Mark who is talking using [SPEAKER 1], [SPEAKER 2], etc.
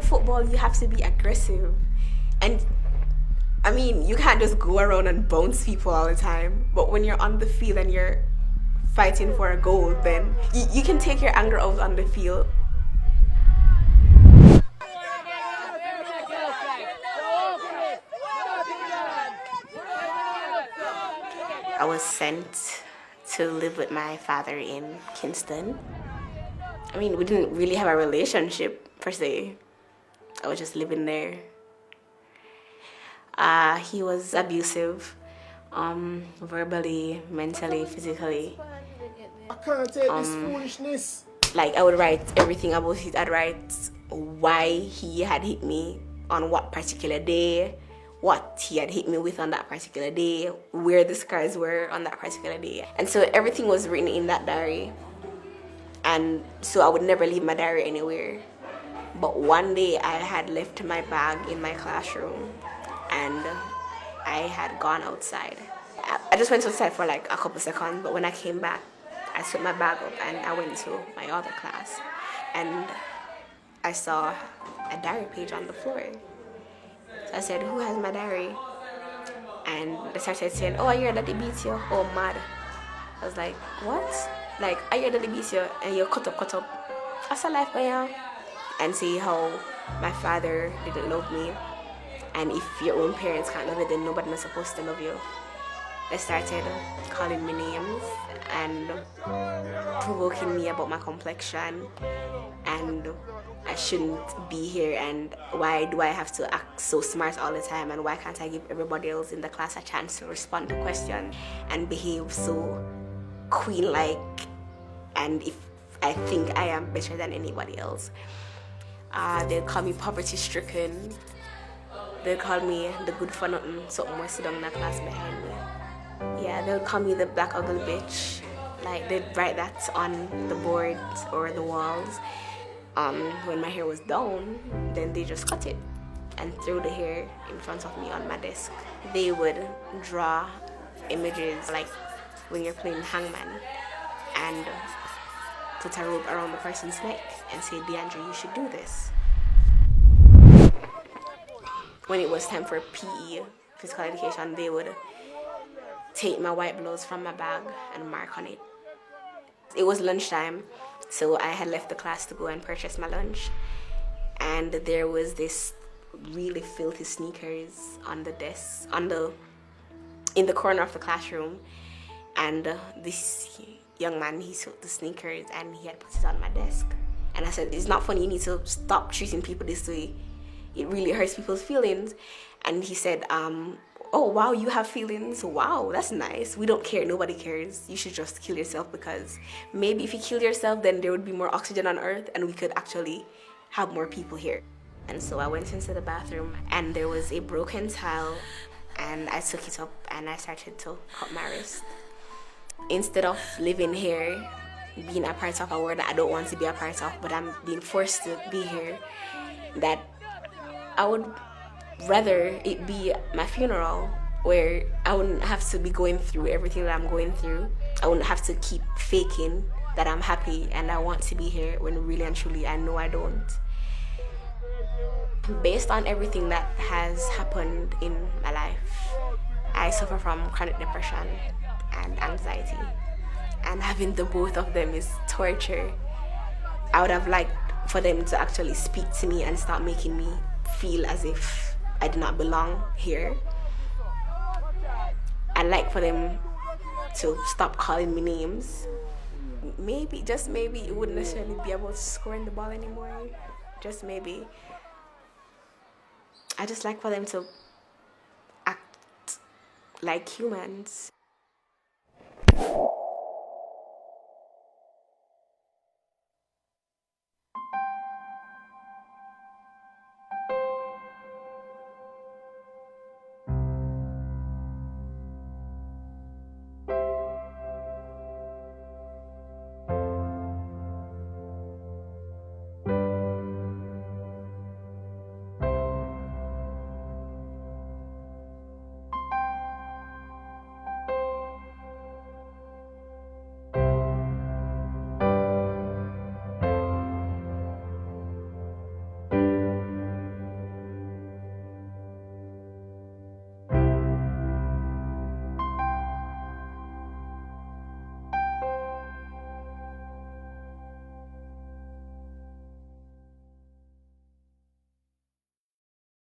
[SPEAKER 1] football, you have to be aggressive. And I mean, you can't just go around and bounce people all the time. But when you're on the field and you're fighting for a goal, then you can take your anger out on the field. I was sent to live with my father in Kingston. I mean, we didn't really have a relationship per se. I was just living there. He was abusive, verbally, mentally, physically.
[SPEAKER 2] I can't take this foolishness.
[SPEAKER 1] Like, I would write everything about it. I'd write why he had hit me on what particular day, what he had hit me with on that particular day, where the scars were on that particular day. And so everything was written in that diary. And so I would never leave my diary anywhere. But one day I had left my bag in my classroom and I had gone outside. I just went outside for like a couple seconds, but when I came back, I took my bag up and I went to my other class. And I saw a diary page on the floor. So I said, "Who has my diary?" And they started saying, "Oh, I hear that they beat you. Oh, mad." I was like, "What?" Like, I hear that they beat you and you're cut up. That's a life for you. And see how my father didn't love me. And if your own parents can't love you, then nobody is supposed to love you. They started calling me names and provoking me about my complexion and I shouldn't be here and why do I have to act so smart all the time and why can't I give everybody else in the class a chance to respond to questions and behave so queen-like, and if I think I am better than anybody else. They'll call me poverty-stricken. They'll call me the good for nothing, something more sit down in the class behind me. Yeah, they'll call me the black ugly bitch. Like, they'd write that on the boards or the walls. When my hair was down, then they just cut it and threw the hair in front of me on my desk. They would draw images like when you're playing hangman and put a rope around the person's neck and say, "DeAndre, you should do this." When it was time for PE, physical education, they would take my white blouse from my bag and mark on it. It was lunchtime, so I had left the class to go and purchase my lunch. And there was this really filthy sneakers on the desk, in the corner of the classroom. And this young man, he took the sneakers and he had put it on my desk. And I said, "It's not funny, you need to stop treating people this way. It really hurts people's feelings." And he said, "Oh, wow, you have feelings? Wow, that's nice. We don't care. Nobody cares. You should just kill yourself because maybe if you kill yourself, then there would be more oxygen on Earth and we could actually have more people here." And so I went into the bathroom and there was a broken towel and I took it up and I started to cut my wrist. Instead of living here, being a part of a world that I don't want to be a part of, but I'm being forced to be here, that I would rather it be my funeral where I wouldn't have to be going through everything that I'm going through. I wouldn't have to keep faking that I'm happy and I want to be here when really and truly I know I don't. Based on everything that has happened in my life, I suffer from chronic depression and anxiety, and having the both of them is torture. I would have liked for them to actually speak to me and start making me feel as if I do not belong here. I'd like for them to stop calling me names. Maybe, just maybe, it wouldn't necessarily be about scoring the ball anymore. Just maybe. I just like for them to act like humans.